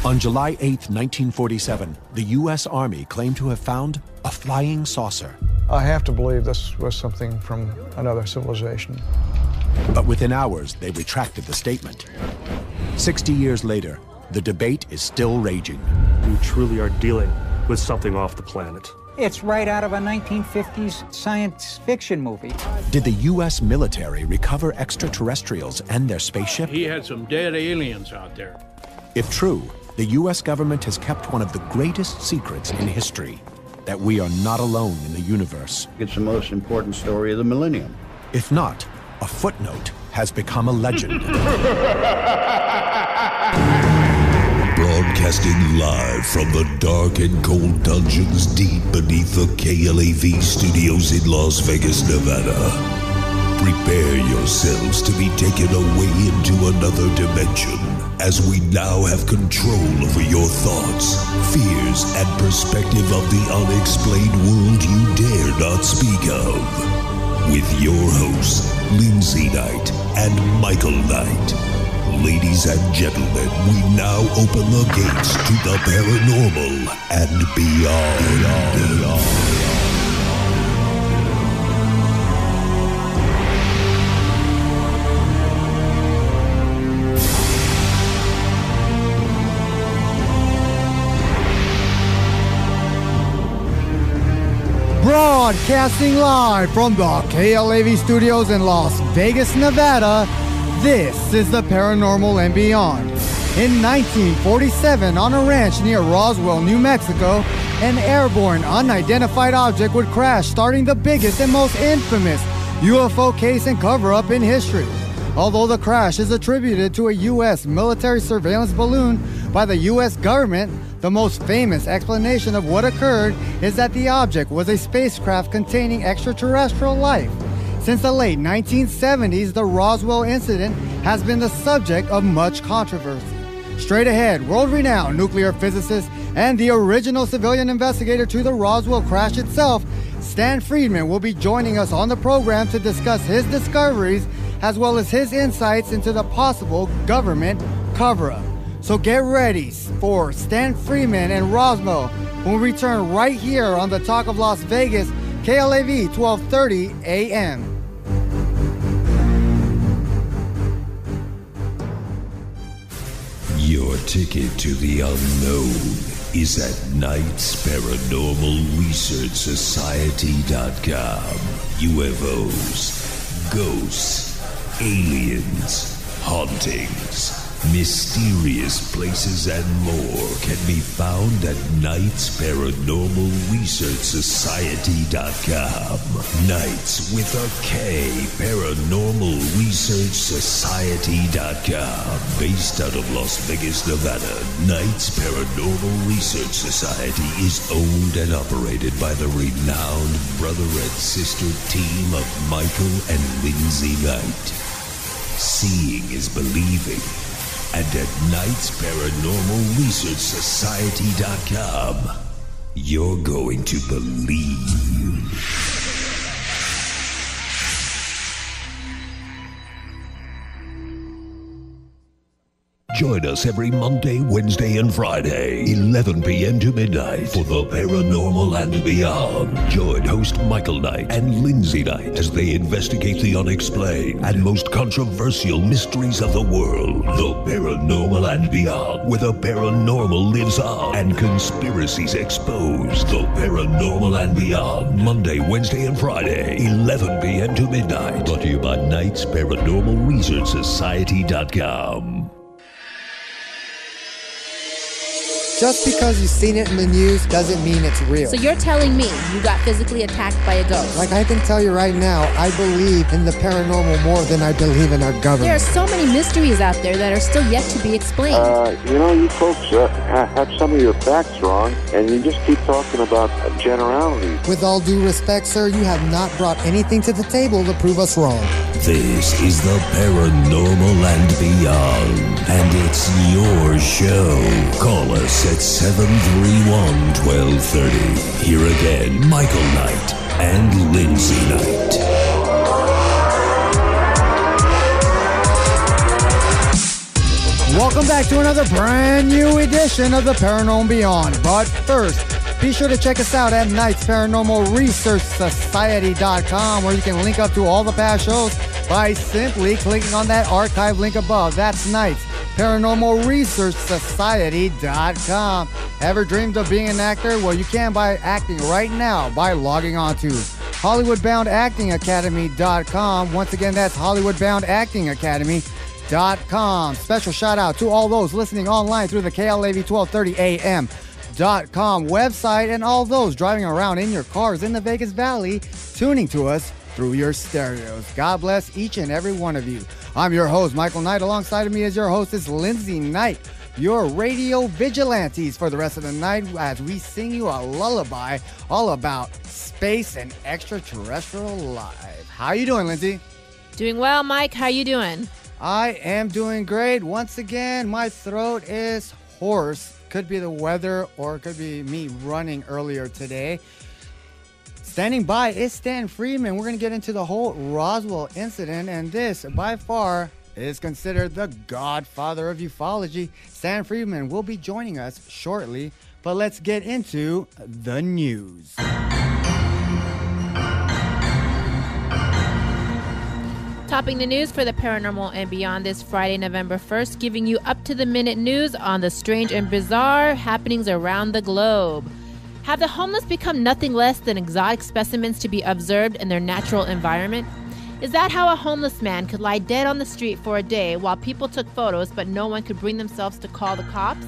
On July 8, 1947, the U.S. Army claimed to have found a flying saucer. I have to believe this was something from another civilization. But within hours, they retracted the statement. 60 years later, the debate is still raging. We truly are dealing with something off the planet. It's right out of a 1950s science fiction movie. Did the U.S. military recover extraterrestrials and their spaceship? He had some dead aliens out there. If true, the U.S. government has kept one of the greatest secrets in history, that we are not alone in the universe. It's the most important story of the millennium. If not, a footnote has become a legend. Broadcasting live from the dark and cold dungeons deep beneath the KLAV studios in Las Vegas, Nevada. Prepare yourselves to be taken away into another dimension, as we now have control over your thoughts, fears, and perspective of the unexplained world you dare not speak of. With your hosts, Lindsay Knight and Michael Knight. Ladies and gentlemen, we now open the gates to the paranormal and beyond. Broadcasting live from the KLAV studios in Las Vegas, Nevada, this is the Paranormal and Beyond. In 1947, on a ranch near Roswell, New Mexico, an airborne unidentified object would crash, starting the biggest and most infamous UFO case and cover-up in history. Although the crash is attributed to a U.S. military surveillance balloon by the U.S. government, the most famous explanation of what occurred is that the object was a spacecraft containing extraterrestrial life. Since the late 1970s, the Roswell incident has been the subject of much controversy. Straight ahead, world-renowned nuclear physicist and the original civilian investigator to the Roswell crash itself, Stanton Friedman, will be joining us on the program to discuss his discoveries as well as his insights into the possible government cover-up. So get ready for Stanton Friedman and Roswell when we return right here on the Talk of Las Vegas, KLAV 1230 AM. Your ticket to the unknown is at KnightsParanormalResearchSociety.com. UFOs, ghosts, aliens, hauntings, mysterious places, and more can be found at KnightsParanormalResearchSociety.com. Knights with a K, ParanormalResearchSociety.com. Based out of Las Vegas, Nevada, Knights Paranormal Research Society is owned and operated by the renowned brother and sister team of Michael and Lindsay Knight. Seeing is believing. And at KnightsParanormalResearchSociety.com, you're going to believe. Join us every Monday, Wednesday, and Friday, 11 p.m. to midnight, for the Paranormal and Beyond. Join host Michael Knight and Lindsay Knight as they investigate the unexplained and most controversial mysteries of the world. The Paranormal and Beyond, where the paranormal lives on and conspiracies exposed. The Paranormal and Beyond, Monday, Wednesday, and Friday, 11 p.m. to midnight. Brought to you by Knights Paranormal Research Society.com. Just because you've seen it in the news doesn't mean it's real. So you're telling me you got physically attacked by a ghost? Like I can tell you right now, I believe in the paranormal more than I believe in our government. There are so many mysteries out there that are still yet to be explained. You folks have some of your facts wrong, and you just keep talking about generalities. With all due respect, sir, you have not brought anything to the table to prove us wrong. This is the Paranormal and Beyond, and it's your show. Call us at 731-1230. Here again, Michael Knight and Lindsay Knight. Welcome Welcome back to another brand new edition of the Paranormal Beyond. But first, be sure to check us out at Knight's Paranormal Research Society.com, where you can link up to all the past shows by simply clicking on that archive link above. That's Knight's Paranormal Research Society.com. Ever dreamed of being an actor? Well, you can by acting right now by logging on to HollywoodBoundActingAcademy.com. Once again, that's HollywoodBoundActingAcademy.com. Special shout out to all those listening online through the KLAV1230am.com website, and all those driving around in your cars in the Vegas Valley tuning to us through your stereos. God bless each and every one of you. I'm your host, Michael Knight. Alongside of me is your hostess, Lindsay Knight, your radio vigilantes for the rest of the night as we sing you a lullaby all about space and extraterrestrial life. How you doing, Lindsay? Doing well, Mike. How you doing? I am doing great. Once again, my throat is hoarse. Could be the weather or it could be me running earlier today. Standing by is Stanton Friedman. We're going to get into the whole Roswell incident, and this, by far, is considered the godfather of ufology. Stanton Friedman will be joining us shortly, but let's get into the news. Topping the news for the Paranormal and Beyond this Friday, November 1st, giving you up-to-the-minute news on the strange and bizarre happenings around the globe. Have the homeless become nothing less than exotic specimens to be observed in their natural environment? Is that how a homeless man could lie dead on the street for a day while people took photos but no one could bring themselves to call the cops?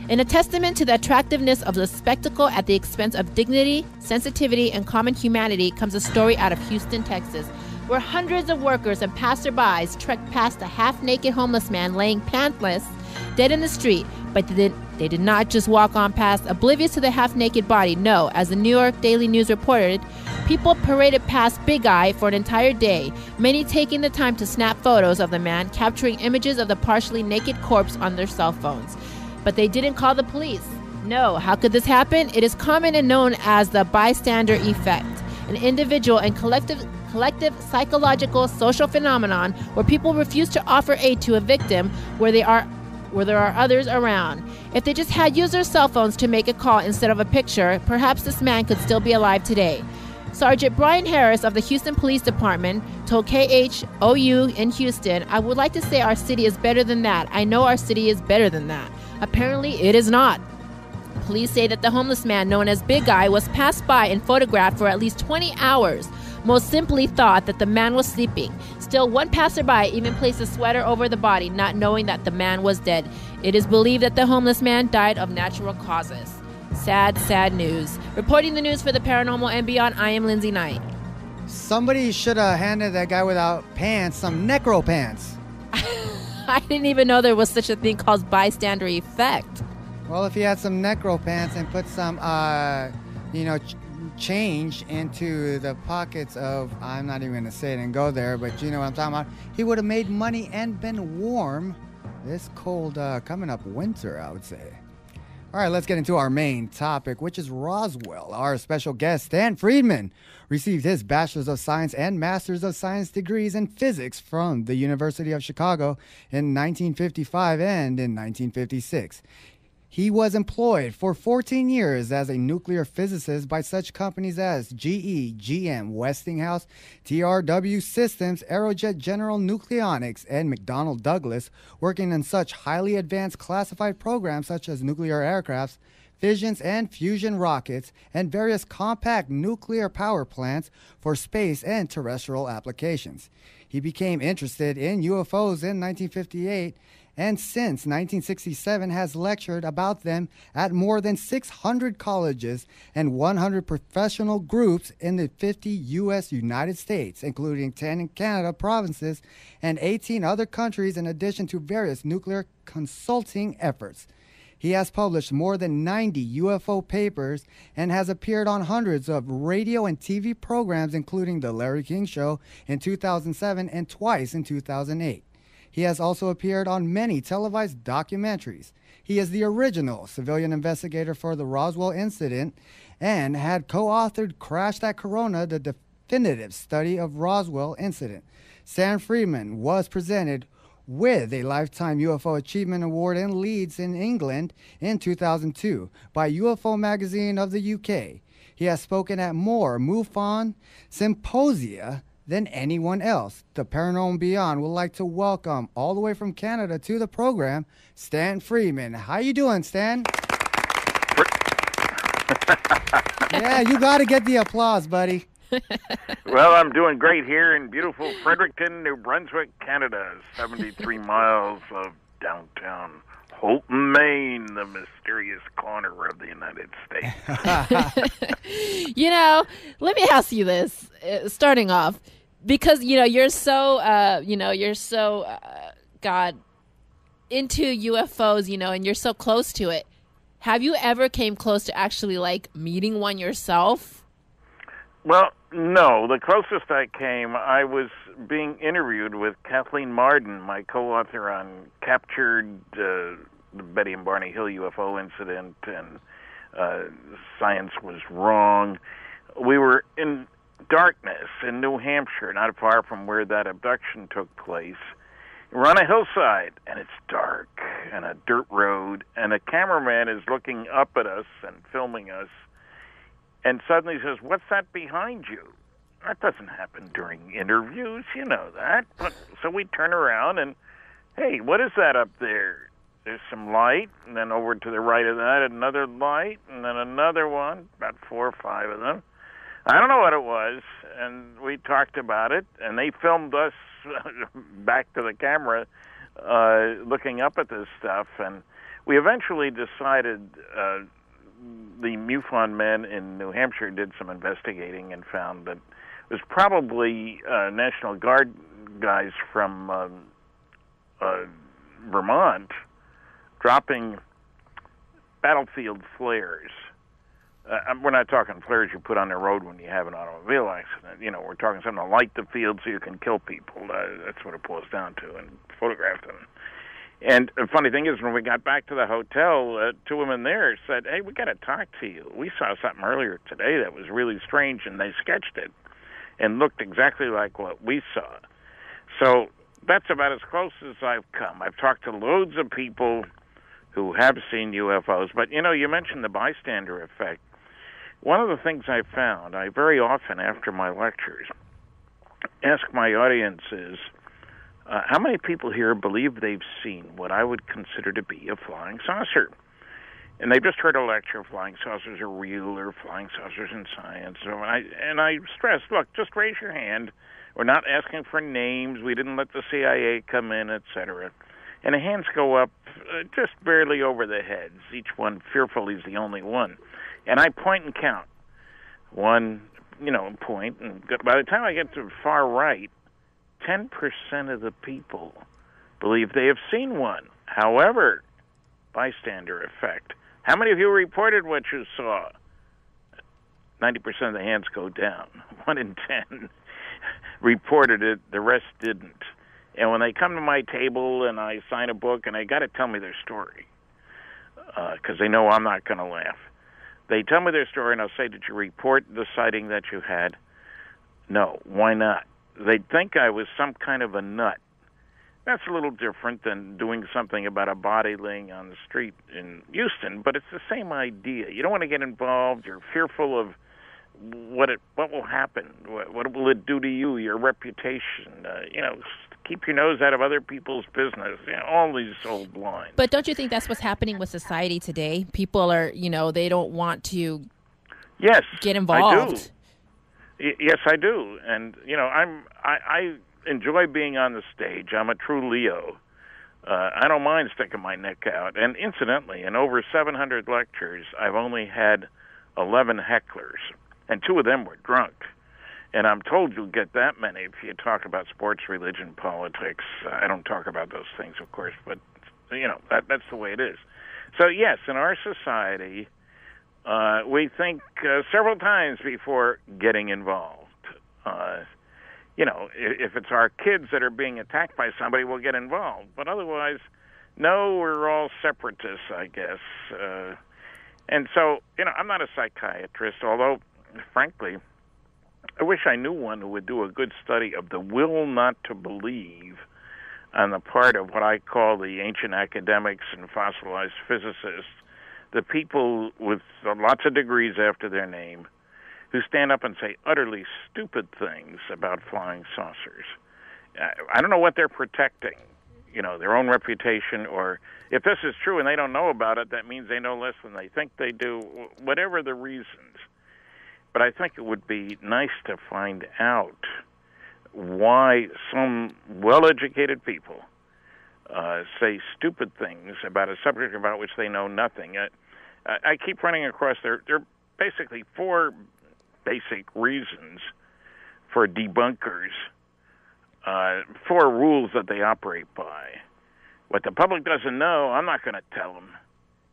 In a testament to the attractiveness of the spectacle at the expense of dignity, sensitivity, and common humanity comes a story out of Houston, Texas, where hundreds of workers and passerbys trekked past a half-naked homeless man laying pantless, dead in the street, but they did not just walk on past, oblivious to the half-naked body. No, as the New York Daily News reported, people paraded past Big Eye for an entire day, many taking the time to snap photos of the man, capturing images of the partially naked corpse on their cell phones. But they didn't call the police. No, how could this happen? It is common and known as the bystander effect, an individual and collective psychological social phenomenon where people refuse to offer aid to a victim where there are others around. If they just had used their cell phones to make a call instead of a picture, perhaps this man could still be alive today. Sergeant Brian Harris of the Houston Police Department told KHOU in Houston, "I would like to say our city is better than that. I know our city is better than that. Apparently it is not." Police say that the homeless man known as Big Guy was passed by and photographed for at least 20 hours. Most simply thought that the man was sleeping. Still, one passerby even placed a sweater over the body, not knowing that the man was dead. It is believed that the homeless man died of natural causes. Sad, sad news. Reporting the news for the Paranormal and Beyond, I am Lindsay Knight. Somebody should have handed that guy without pants some necro pants. I didn't even know there was such a thing called bystander effect. Well, if he had some necro pants and put some, change into the pockets of, I'm not even going to say it and go there, but you know what I'm talking about, he would have made money and been warm this cold coming up winter, I would say. All right, let's get into our main topic, which is Roswell. Our special guest, Stan Friedman, received his Bachelor's of Science and Master's of Science degrees in physics from the University of Chicago in 1955 and in 1956. He was employed for 14 years as a nuclear physicist by such companies as GE, GM, Westinghouse, TRW Systems, Aerojet General Nucleonics, and McDonnell Douglas, working in such highly advanced classified programs such as nuclear aircrafts, fissions and fusion rockets, and various compact nuclear power plants for space and terrestrial applications. He became interested in UFOs in 1958 and since 1967 has lectured about them at more than 600 colleges and 100 professional groups in the 50 United States, including 10 in Canada provinces and 18 other countries, in addition to various nuclear consulting efforts. He has published more than 90 UFO papers and has appeared on hundreds of radio and TV programs, including The Larry King Show in 2007 and twice in 2008. He has also appeared on many televised documentaries. He is the original civilian investigator for the Roswell incident and had co-authored Crash That Corona, the definitive study of Roswell incident. Stan Friedman was presented with a Lifetime UFO Achievement Award in Leeds in England in 2002 by UFO Magazine of the UK. He has spoken at more MUFON symposia than anyone else. The Paranormal and Beyond would like to welcome all the way from Canada to the program, Stanton Friedman. How you doing, Stan? Yeah, you got to get the applause, buddy. Well, I'm doing great here in beautiful Fredericton, New Brunswick, Canada, 73 miles of downtown Holton, Maine, the mysterious corner of the United States. You know, let me ask you this, starting off, because, you know, you're so, God, into UFOs, you know, and you're so close to it. Have you ever came close to actually, like, meeting one yourself? Well, no. The closest I came, I was being interviewed with Kathleen Marden, my co-author on Captured, the Betty and Barney Hill UFO incident, and Science Was Wrong. We were in darkness in New Hampshire, not far from where that abduction took place. We're on a hillside, and it's dark, and a dirt road, and a cameraman is looking up at us and filming us, and suddenly says, "What's that behind you?" That doesn't happen during interviews, you know that. But, so we turn around, and, hey, what is that up there? There's some light, and then over to the right of that, another light, and then another one, about 4 or 5 of them. I don't know what it was, and we talked about it, and they filmed us back to the camera looking up at this stuff, and we eventually decided the MUFON men in New Hampshire did some investigating and found that it was probably National Guard guys from Vermont dropping battlefield flares. We're not talking flares you put on the road when you have an automobile accident. You know, we're talking something to light the field so you can kill people. That's what it boils down to, and photograph them. And the funny thing is, when we got back to the hotel, 2 women there said, "Hey, we got to talk to you. We saw something earlier today that was really strange," and they sketched it and looked exactly like what we saw. So that's about as close as I've come. I've talked to loads of people who have seen UFOs, but, you know, you mentioned the bystander effect. One of the things I found, I very often, after my lectures, ask my audiences, how many people here believe they've seen what I would consider to be a flying saucer? And they've just heard a lecture, flying saucers are real, or flying saucers in science. And I stress, look, just raise your hand. We're not asking for names. We didn't let the CIA come in, etc. And the hands go up just barely over the heads. Each one fearfully is the only one. And I point and count. One, point. And by the time I get to the far right, 10% of the people believe they have seen one. However, bystander effect. How many of you reported what you saw? 90% of the hands go down. 1 in 10 reported it. The rest didn't. And when they come to my table and I sign a book, and they got to tell me their story, because they know I'm not going to laugh. They tell me their story, and I'll say, "Did you report the sighting that you had?" No. Why not? They'd think I was some kind of a nut. That's a little different than doing something about a body laying on the street in Houston, but it's the same idea. You don't want to get involved. You're fearful of what will happen. What will it do to you, your reputation? Keep your nose out of other people's business. All these old lines. But don't you think that's what's happening with society today? People are, they don't want to get involved. I do. Yes, I do. And, I enjoy being on the stage. I'm a true Leo. I don't mind sticking my neck out. And incidentally, in over 700 lectures, I've only had 11 hecklers, and 2 of them were drunk. And I'm told you'll get that many if you talk about sports, religion, politics. I don't talk about those things, of course, but, that's the way it is. So, yes, in our society, we think several times before getting involved. If it's our kids that are being attacked by somebody, we'll get involved. But otherwise, no, we're all separatists, I guess. And so, I'm not a psychiatrist, although, frankly, I wish I knew one who would do a good study of the will not to believe on the part of what I call the ancient academics and fossilized physicists, the people with lots of degrees after their name, who stand up and say utterly stupid things about flying saucers. I don't know what they're protecting, their own reputation, or if this is true and they don't know about it, that means they know less than they think they do, whatever the reasons. But I think it would be nice to find out why some well-educated people say stupid things about a subject about which they know nothing. I keep running across there are basically four basic reasons for debunkers, four rules that they operate by. What the public doesn't know, I'm not going to tell them.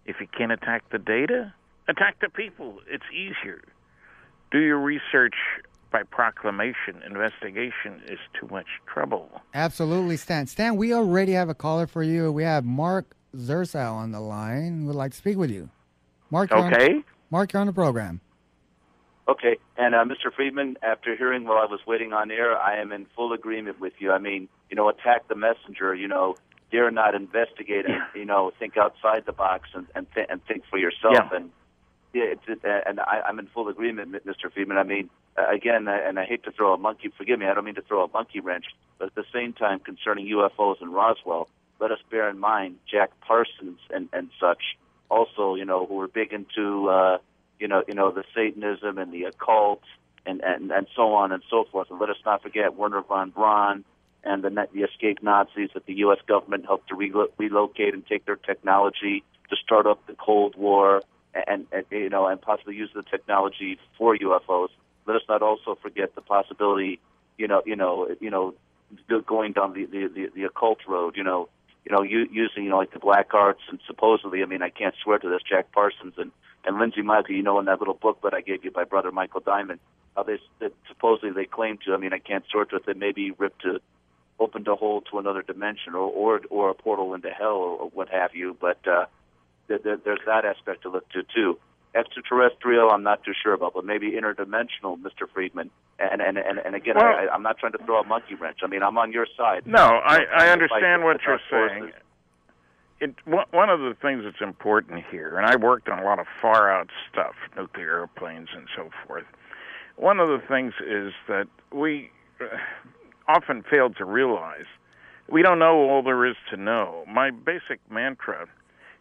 If you can't attack the data, attack the people. It's easier. Do your research by proclamation. Investigation is too much trouble. Absolutely, Stan. Stan, we already have a caller for you. We have Mark Zersau on the line. We'd like to speak with you. Mark, Mark, you're on the program. Okay, and Mr. Friedman, after hearing while I was waiting on air, I am in full agreement with you. I mean, attack the messenger, dare not investigate and, think outside the box and think for yourself. Yeah. And I'm in full agreement, Mr. Friedman. I mean, again, and I hate to throw a monkey, forgive me, I don't mean to throw a monkey wrench, but at the same time, concerning UFOs and Roswell, let us bear in mind Jack Parsons and such, also, who were big into, the Satanism and the occult and so on and so forth. And let us not forget Werner von Braun and the escaped Nazis that the U.S. government helped to relocate and take their technology to start up the Cold War and possibly use the technology for UFOs. Let us not also forget the possibility, going down the occult road, using, like the black arts and supposedly, I can't swear to this, Jack Parsons and Lindsay Michael, in that little book that I gave you by Brother Michael Diamond, how supposedly they claim to, I can't swear to it, that maybe opened a hole to another dimension or a portal into hell or what have you, but there's that aspect to look to too. Extraterrestrial, I'm not too sure about, but maybe interdimensional, Mr. Friedman. And again, I'm not trying to throw a monkey wrench. I'm on your side. No, I understand what you're saying. One of the things that's important here, and I worked on a lot of far-out stuff, nuclear airplanes and so forth, one of the things is that we often fail to realize we don't know all there is to know. My basic mantra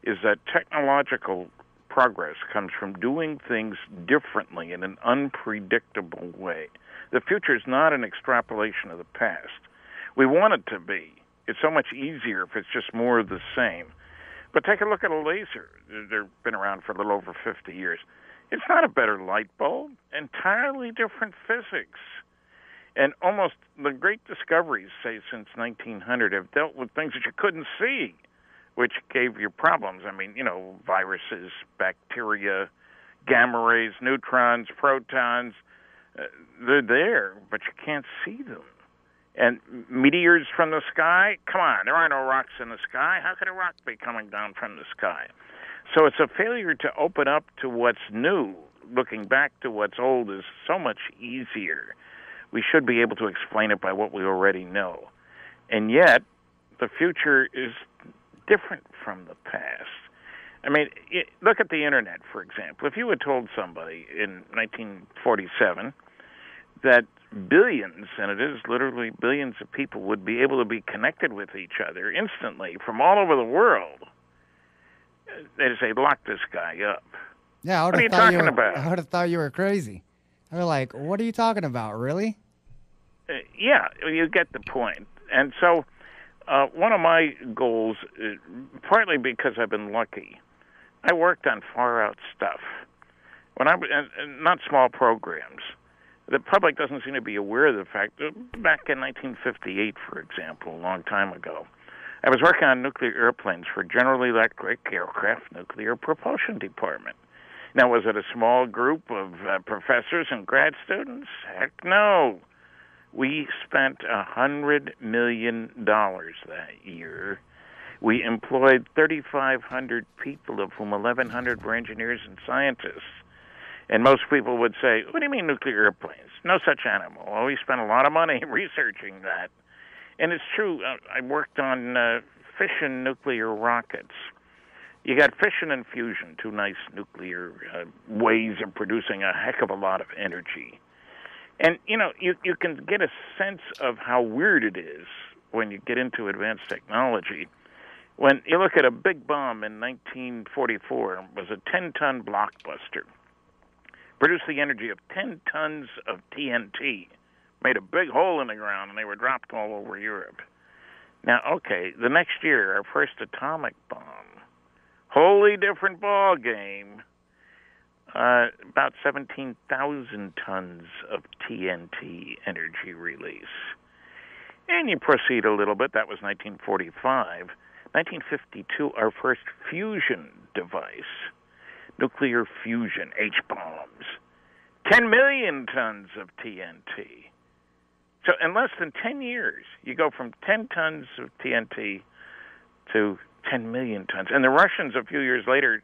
is that technological progress comes from doing things differently in an unpredictable way. The future is not an extrapolation of the past. We want it to be. It's so much easier if it's just more of the same. But take a look at a laser. They've been around for a little over 50 years. It's not a better light bulb. Entirely different physics. And almost the great discoveries, say, since 1900 have dealt with things that you couldn't see, which gave you problems. Viruses, bacteria, gamma rays, neutrons, protons. They're there, but you can't see them. And meteors from the sky? Come on, there are no rocks in the sky. How could a rock be coming down from the sky? So it's a failure to open up to what's new. Looking back to what's old is so much easier. We should be able to explain it by what we already know. And yet, the future is different from the past. Look at the Internet, for example. If you had told somebody in 1947 that billions, and it is literally billions of people, would be able to be connected with each other instantly from all over the world, they'd say, lock this guy up. Yeah, what are you talking about? I would have thought you were crazy. I was like, what are you talking about, really? Yeah, you get the point. And so one of my goals, partly because I've been lucky, I worked on far-out stuff. And not small programs. The public doesn't seem to be aware of the fact that back in 1958, for example, a long time ago, I was working on nuclear airplanes for General Electric Aircraft Nuclear Propulsion Department. Now, was it a small group of professors and grad students? Heck no. We spent $100 million that year. We employed 3,500 people, of whom 1,100 were engineers and scientists. And most people would say, what do you mean nuclear airplanes? No such animal. Well, we spent a lot of money researching that. And it's true. I worked on fission nuclear rockets. You got fission and fusion, two nice nuclear ways of producing a heck of a lot of energy. And, you can get a sense of how weird it is when you get into advanced technology. When you look at a big bomb in 1944, it was a 10-ton blockbuster. Produced the energy of 10 tons of TNT. Made a big hole in the ground, and they were dropped all over Europe. Now, okay, the next year, our first atomic bomb. Wholly different ball game. About 17,000 tons of TNT energy release. And you proceed a little bit. That was 1945. 1952, our first fusion device. Nuclear fusion, H-bombs. 10 million tons of TNT. So in less than 10 years, you go from 10 tons of TNT to 10 million tons. And the Russians, a few years later,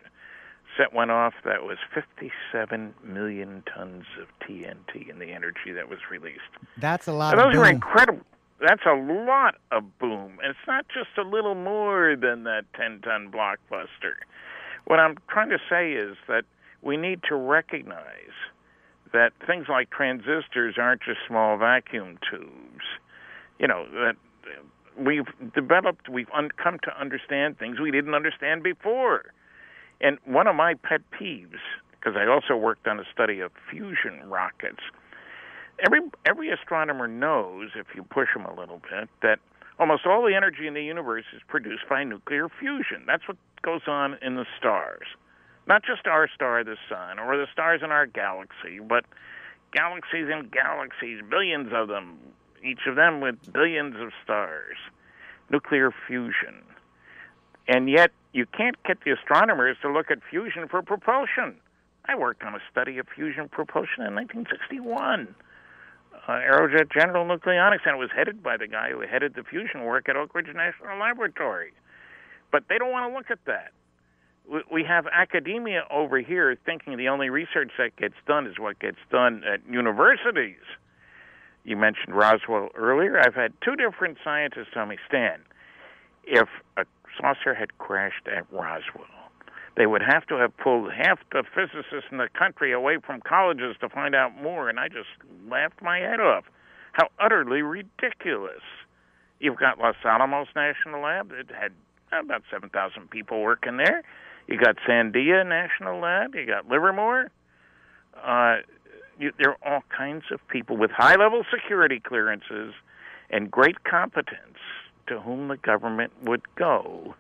set one off that was 57 million tons of TNT in the energy that was released. That's a lot of boom. Those are incredible. That's a lot of boom. And it's not just a little more than that 10-ton blockbuster. What I'm trying to say is that we need to recognize that things like transistors aren't just small vacuum tubes. That we've come to understand things we didn't understand before. And one of my pet peeves, because I also worked on a study of fusion rockets, every astronomer knows, if you push them a little bit, that almost all the energy in the universe is produced by nuclear fusion. That's what goes on in the stars. Not just our star, the sun, or the stars in our galaxy, but galaxies and galaxies, billions of them, each of them with billions of stars. Nuclear fusion. And yet, you can't get the astronomers to look at fusion for propulsion. I worked on a study of fusion propulsion in 1961. Aerojet General Nucleonics, and it was headed by the guy who headed the fusion work at Oak Ridge National Laboratory. But they don't want to look at that. We have academia over here thinking the only research that gets done is what gets done at universities. You mentioned Roswell earlier. I've had two different scientists tell me, Stan, if a saucer had crashed at Roswell, they would have to have pulled half the physicists in the country away from colleges to find out more, and I just laughed my head off. How utterly ridiculous. You've got Los Alamos National Lab. It had about 7,000 people working there. You got Sandia National Lab. You got Livermore. There are all kinds of people with high-level security clearances and great competence to whom the government would go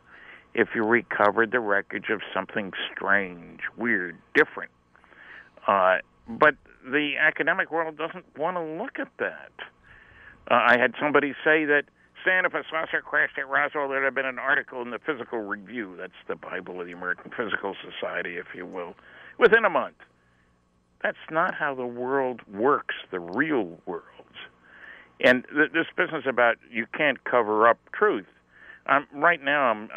if you recovered the wreckage of something strange, weird, different. But the academic world doesn't want to look at that. I had somebody say that, Stan, if a saucer crashed at Roswell, there would have been an article in the Physical Review, that's the Bible of the American Physical Society, if you will, within a month. That's not how the world works, the real world. And this business about you can't cover up truth. Right now, I'm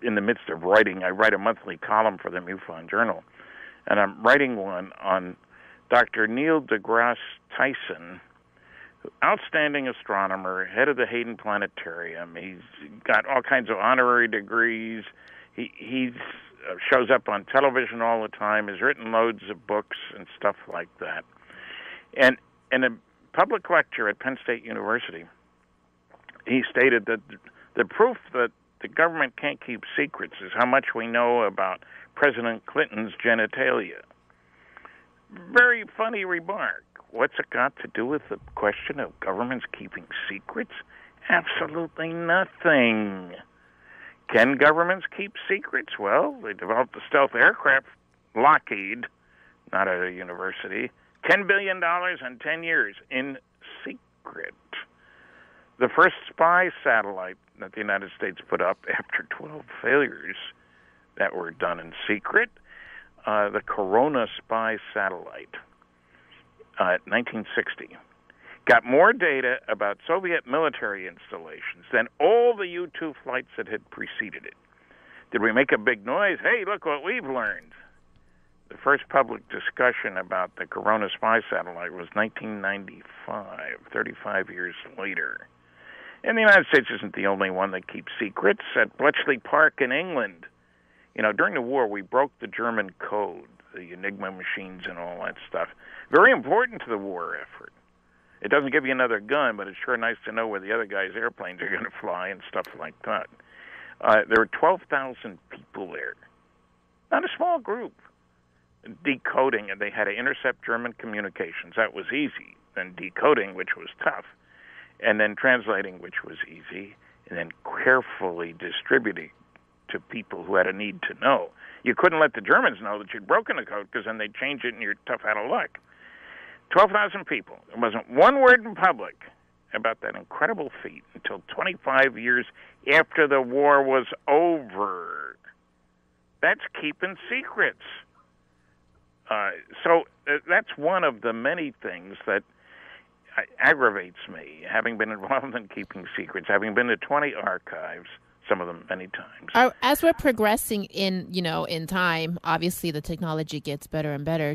in the midst of writing. I write a monthly column for the MUFON Journal, and I'm writing one on Dr. Neil deGrasse Tyson, outstanding astronomer, head of the Hayden Planetarium. He's got all kinds of honorary degrees. He shows up on television all the time, has written loads of books and stuff like that. And in a public lecture at Penn State University, he stated that the proof that the government can't keep secrets is how much we know about President Clinton's genitalia. Very funny remark. What's it got to do with the question of governments keeping secrets? Absolutely nothing. Can governments keep secrets? Well, they developed the stealth aircraft, Lockheed, not at a university, $10 billion in 10 years in secret. The first spy satellite that the United States put up after 12 failures that were done in secret, the Corona spy satellite, 1960, got more data about Soviet military installations than all the U-2 flights that had preceded it. Did we make a big noise? Hey, look what we've learned. The first public discussion about the Corona spy satellite was 1995, 35 years later. And the United States isn't the only one that keeps secrets. At Bletchley Park in England, during the war, we broke the German code, the Enigma machines and all that stuff. Very important to the war effort. It doesn't give you another gun, but it's sure nice to know where the other guy's airplanes are going to fly and stuff like that. There were 12,000 people there. Not a small group. Decoding, and they had to intercept German communications. That was easy. Then decoding, which was tough. And then translating, which was easy. And then carefully distributing to people who had a need to know. You couldn't let the Germans know that you'd broken the code, because then they'd change it and you're tough out of luck. 12,000 people. There wasn't one word in public about that incredible feat until 25 years after the war was over. That's keeping secrets. So that's one of the many things that aggravates me, having been involved in keeping secrets, having been to 20 archives, some of them many times. As we're progressing in time, obviously the technology gets better and better.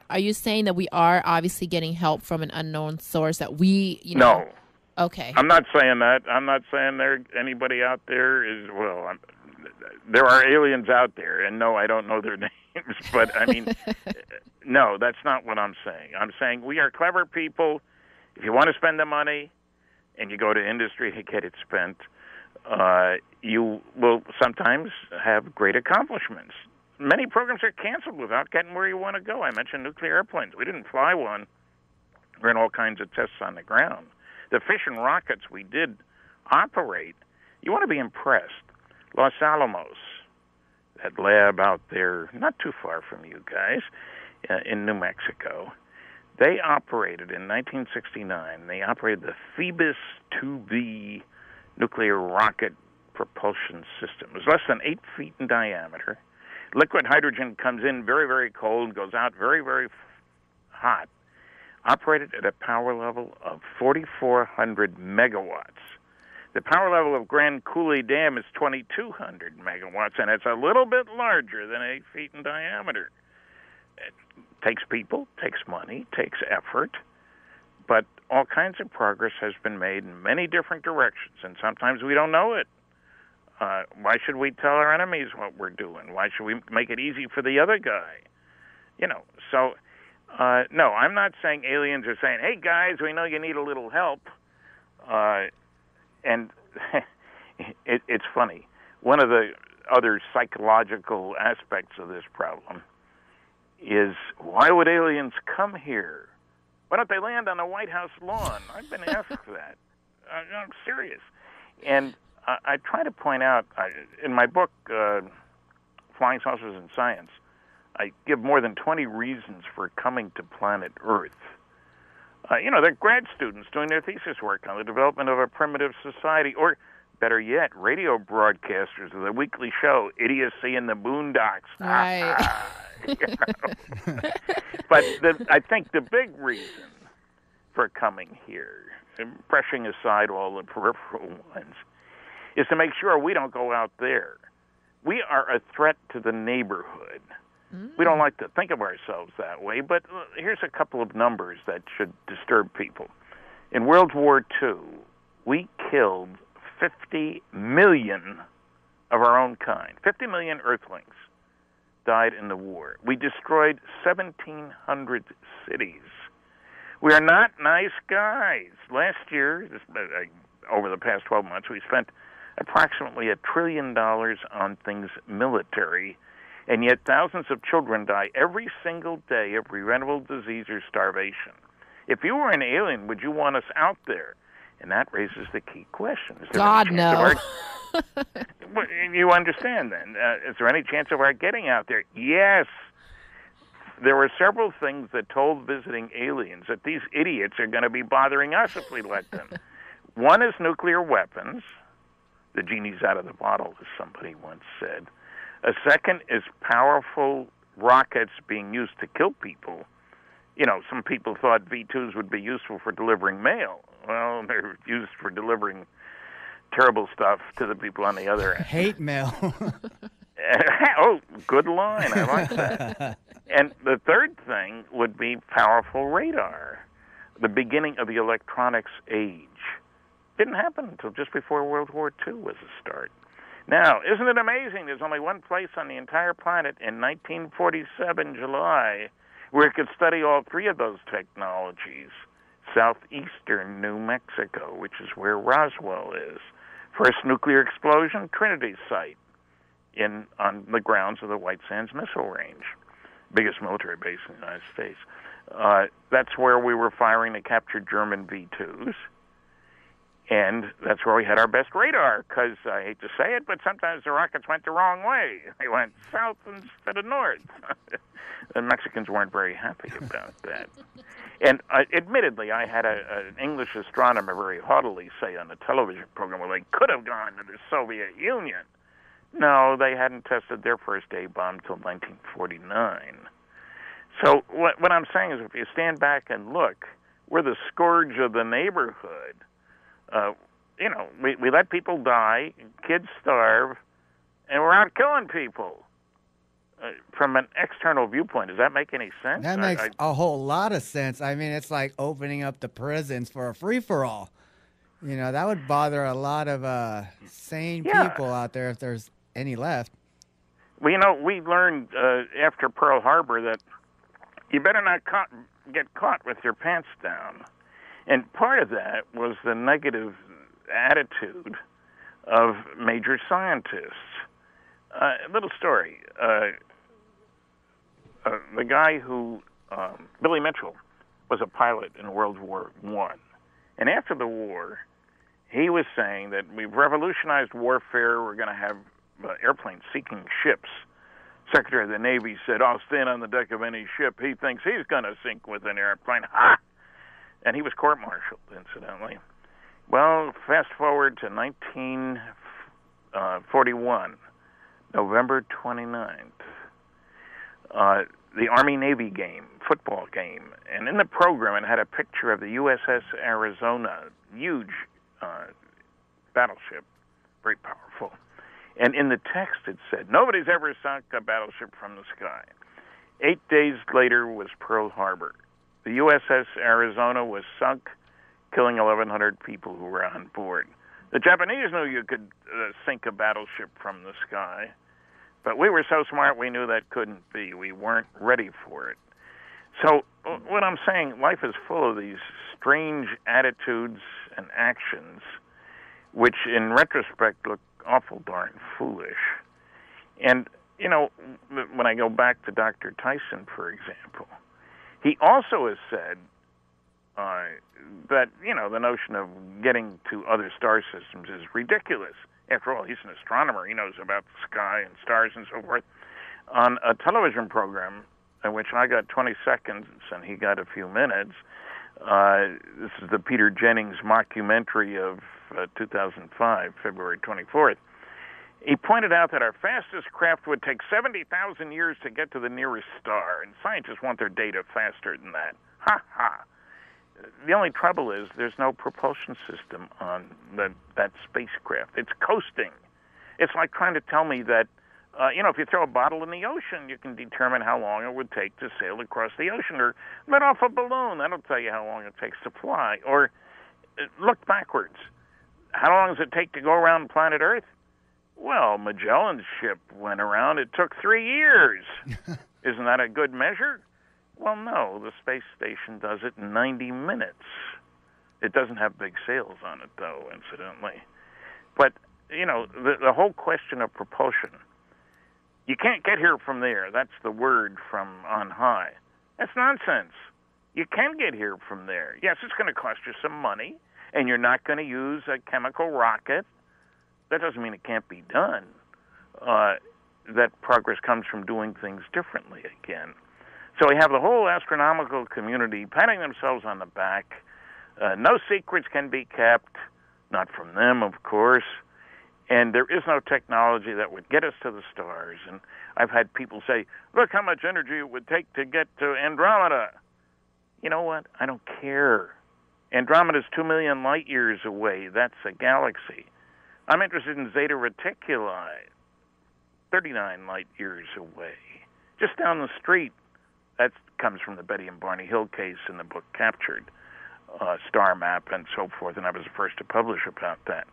Are you saying that we are obviously getting help from an unknown source that we, No. Okay. I'm not saying that. I'm not saying anybody out there is, there are aliens out there, and no, I don't know their names, but no, that's not what I'm saying. I'm saying we are clever people. If you want to spend the money and you go to industry to get it spent, you will sometimes have great accomplishments. Many programs are canceled without getting where you want to go. I mentioned nuclear airplanes. We didn't fly one. We ran all kinds of tests on the ground. The fission rockets we did operate, you want to be impressed. Los Alamos, that lab out there, not too far from you guys, in New Mexico, they operated in 1969. They operated the Phoebus 2B nuclear rocket propulsion system. It was less than 8 feet in diameter. Liquid hydrogen comes in very, very cold, goes out very, very hot. Operated at a power level of 4,400 megawatts. The power level of Grand Coulee Dam is 2,200 megawatts, and it's a little bit larger than 8 feet in diameter. It takes people, takes money, takes effort, but all kinds of progress has been made in many different directions, and sometimes we don't know it. Why should we tell our enemies what we're doing? Why should we make it easy for the other guy? So, no, I'm not saying aliens are saying, hey, guys, we know you need a little help. And it's funny. One of the other psychological aspects of this problem is, why would aliens come here? Why don't they land on the White House lawn? I've been asked that. I'm serious. And I try to point out, in my book, Flying Saucers and Science, I give more than 20 reasons for coming to planet Earth. They're grad students doing their thesis work on the development of a primitive society, or better yet, radio broadcasters of the weekly show, Idiocy in the Boondocks. Right. But I think the big reason for coming here, and brushing aside all the peripheral ones, is to make sure we don't go out there. We are a threat to the neighborhood. We don't like to think of ourselves that way, but here's a couple of numbers that should disturb people. In World War II, we killed 50 million of our own kind. 50 million Earthlings died in the war. We destroyed 1,700 cities. We are not nice guys. Last year, over the past 12 months, we spent approximately $1 trillion on things military, and yet thousands of children die every single day of preventable disease or starvation. If you were an alien, would you want us out there? And that raises the key question. God, no. You understand, then. Is there any chance of our getting out there? Yes. There were several things that told visiting aliens that these idiots are going to be bothering us if we let them. One is nuclear weapons. The genie's out of the bottle, as somebody once said. A second is powerful rockets being used to kill people. Some people thought V-2s would be useful for delivering mail. Well, they're used for delivering terrible stuff to the people on the other end. Hate mail. Oh, good line. I like that. And the third thing would be powerful radar, the beginning of the electronics age. Didn't happen until just before World War II was the start. Now, isn't it amazing? There's only one place on the entire planet in 1947, July, where it could study all three of those technologies. Southeastern New Mexico, which is where Roswell is. First nuclear explosion, Trinity site, on the grounds of the White Sands Missile Range, biggest military base in the United States. That's where we were firing the captured German V-2s. And that's where we had our best radar, because I hate to say it, but sometimes the rockets went the wrong way. They went south instead of north. The Mexicans weren't very happy about that. And admittedly, I had an English astronomer very haughtily say on a television program, well, they could have gone to the Soviet Union. No, they hadn't tested their first A-bomb until 1949. So what I'm saying is if you stand back and look, we're the scourge of the neighborhood. We let people die, kids starve, and we're out killing people. From an external viewpoint, does that make any sense? That makes a whole lot of sense. I mean, it's like opening up the prisons for a free-for-all. That would bother a lot of sane people out there if there's any left. Well, we learned after Pearl Harbor that you better not get caught with your pants down. And part of that was the negative attitude of major scientists. A little story. The guy who, Billy Mitchell, was a pilot in World War I. And after the war, he was saying that we've revolutionized warfare. We're going to have airplanes seeking ships. Secretary of the Navy said, I'll stand on the deck of any ship. He thinks he's going to sink with an airplane. Ha! And he was court-martialed, incidentally. Well, fast forward to 1941, November 29th. The Army-Navy football game, and in the program it had a picture of the USS Arizona, huge battleship, very powerful. And in the text it said, nobody's ever sunk a battleship from the sky. 8 days later was Pearl Harbor. The USS Arizona was sunk, killing 1,100 people who were on board. The Japanese knew you could sink a battleship from the sky. But we were so smart we knew that couldn't be. We weren't ready for it. So what I'm saying, life is full of these strange attitudes and actions, which in retrospect look awful darn foolish. And, when I go back to Dr. Tyson, for example, he also has said that, the notion of getting to other star systems is ridiculous. After all, he's an astronomer. He knows about the sky and stars and so forth. On a television program in which I got 20 seconds and he got a few minutes, this is the Peter Jennings mockumentary of 2005, February 24th. He pointed out that our fastest craft would take 70,000 years to get to the nearest star, and scientists want their data faster than that. Ha ha. The only trouble is there's no propulsion system on that spacecraft. It's coasting. It's like trying to tell me that, if you throw a bottle in the ocean, you can determine how long it would take to sail across the ocean, or let off a balloon. That'll tell you how long it takes to fly. Or look backwards. How long does it take to go around planet Earth? Well, Magellan's ship went around. It took 3 years. Isn't that a good measure? Well, no, the space station does it in 90 minutes. It doesn't have big sails on it, though, incidentally. But, the whole question of propulsion, you can't get here from there. That's the word from on high. That's nonsense. You can get here from there. Yes, it's going to cost you some money, and you're not going to use a chemical rocket. That doesn't mean it can't be done. That progress comes from doing things differently again. So we have the whole astronomical community patting themselves on the back. No secrets can be kept, not from them, of course. And there is no technology that would get us to the stars. And I've had people say, look how much energy it would take to get to Andromeda. You know what? I don't care. Andromeda's 2 million light years away. That's a galaxy. I'm interested in Zeta Reticuli, 39 light years away. Just down the street. That comes from the Betty and Barney Hill case in the book Captured. star map and so forth, and I was the first to publish about that.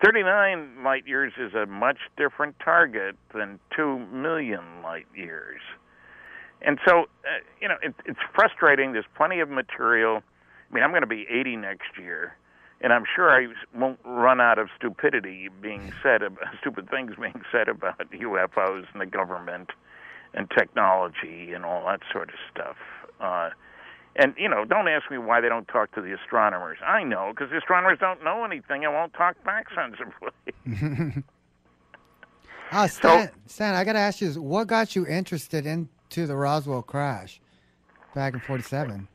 39 light years is a much different target than 2 million light years. And so, it's frustrating. There's plenty of material. I mean, I'm going to be 80 next year, and I'm sure I won't run out of stupid things being said about UFOs and the government and technology and all that sort of stuff. And, don't ask me why they don't talk to the astronomers. I know, because the astronomers don't know anything and won't talk back sensibly. Stan, I got to ask you, what got you interested into the Roswell crash back in 47?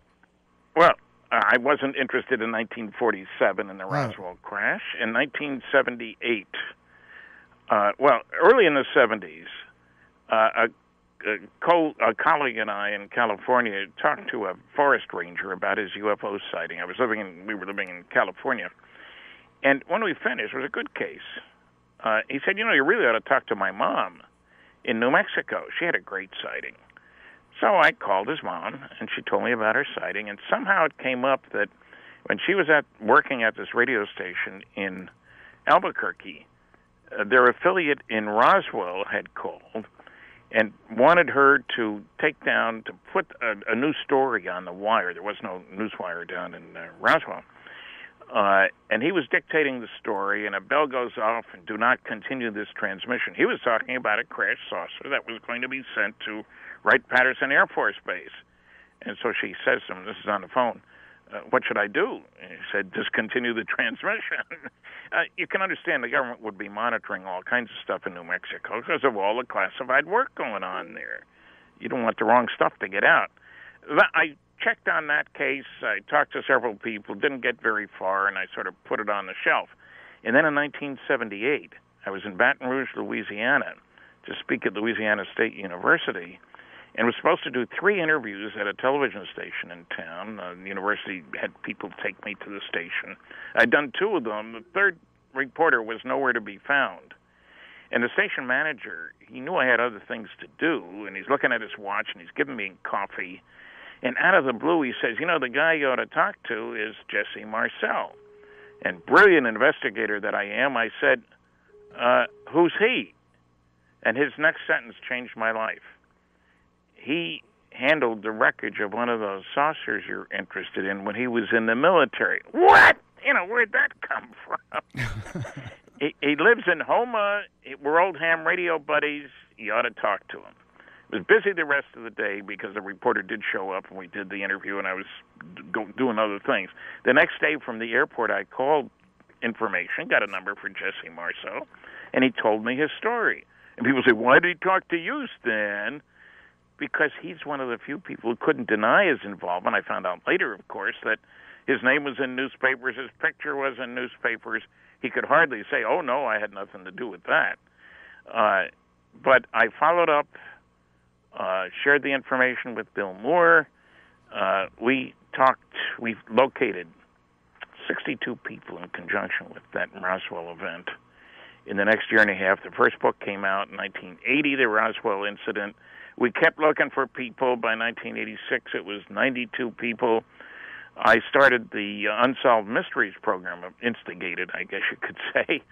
Well, I wasn't interested in 1947 in the Roswell crash. In 1978, early in the 70s, a colleague and I in California talked to a forest ranger about his UFO sighting. We were living in California. And when we finished, it was a good case. He said, you really ought to talk to my mom in New Mexico. She had a great sighting. So I called his mom, and she told me about her sighting, and somehow it came up that when she was working at this radio station in Albuquerque, their affiliate in Roswell had called and wanted her to put a new story on the wire. There was no news wire down in Roswell. And he was dictating the story, and a bell goes off, and do not continue this transmission. He was talking about a crash saucer that was going to be sent to Wright-Patterson Air Force Base. And so she says to him, this is on the phone, what should I do? And he said, discontinue the transmission. You can understand the government would be monitoring all kinds of stuff in New Mexico because of all the classified work going on there. You don't want the wrong stuff to get out. I checked on that case. I talked to several people, didn't get very far, and I sort of put it on the shelf. And then in 1978, I was in Baton Rouge, Louisiana, to speak at Louisiana State University, and was supposed to do 3 interviews at a television station in town. The university had people take me to the station. I'd done 2 of them. The third reporter was nowhere to be found. And the station manager, he knew I had other things to do, and he's looking at his watch, and he's giving me coffee. And out of the blue, he says, the guy you ought to talk to is Jesse Marcel. And brilliant investigator that I am, I said, who's he? And his next sentence changed my life. He handled the wreckage of one of those saucers you're interested in when he was in the military. What? Where'd that come from? He lives in Houma. We're old ham radio buddies. You ought to talk to him. I was busy the rest of the day because the reporter did show up and we did the interview, and I was doing other things. The next day from the airport, I called information, got a number for Jesse Marceau, and he told me his story. And people say, why did he talk to you, Stan? Because he's one of the few people who couldn't deny his involvement. I found out later, of course, that his name was in newspapers, his picture was in newspapers. He could hardly say, oh, no, I had nothing to do with that. But I followed up, shared the information with Bill Moore. We located 62 people in conjunction with that Roswell event. In the next year and a half, the first book came out in 1980, the Roswell incident. We kept looking for people. By 1986, it was 92 people. I started the Unsolved Mysteries program, instigated, I guess you could say.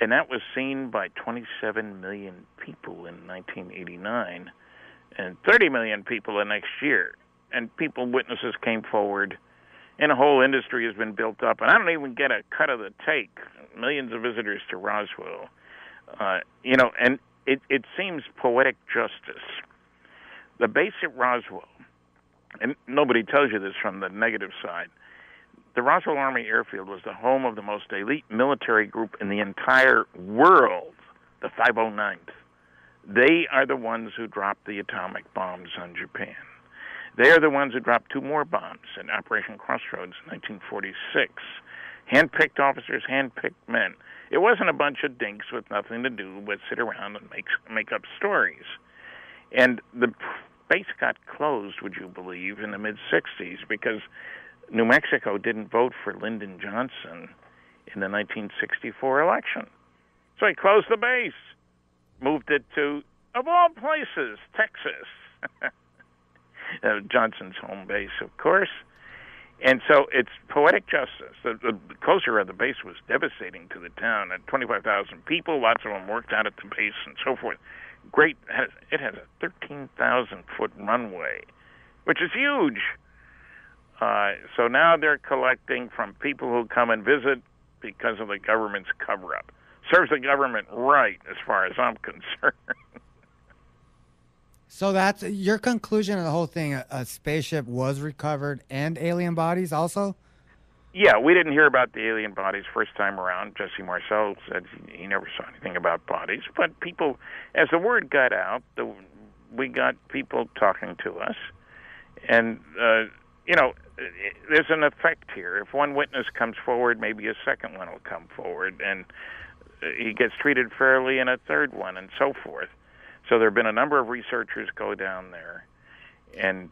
And that was seen by 27 million people in 1989 and 30 million people the next year. And witnesses came forward, and a whole industry has been built up. And I don't even get a cut of the take. Millions of visitors to Roswell. And it seems poetic justice. The base at Roswell, and nobody tells you this from the negative side, the Roswell Army Airfield was the home of the most elite military group in the entire world, the 509th. They are the ones who dropped the atomic bombs on Japan. They are the ones who dropped 2 more bombs in Operation Crossroads in 1946. Hand-picked officers, hand-picked men. It wasn't a bunch of dinks with nothing to do but sit around and make up stories. And the base got closed, would you believe, in the mid-'60s because New Mexico didn't vote for Lyndon Johnson in the 1964 election. So he closed the base, moved it to, of all places, Texas. Johnson's home base, of course. And so it's poetic justice. The closure of the base was devastating to the town. At 25,000 people, lots of them worked out at the base and so forth. Great. It has a 13,000-foot runway, which is huge. So now they're collecting from people who come and visit because of the government's cover-up. Serves the government right, as far as I'm concerned. So that's your conclusion of the whole thing. A spaceship was recovered and alien bodies also? Yeah, we didn't hear about the alien bodies first time around. Jesse Marcel said he never saw anything about bodies. But people, as the word got out, we got people talking to us. And, there's an effect here. If one witness comes forward, maybe a second one will come forward. And he gets treated fairly in a third one and so forth. So there have been a number of researchers go down there and,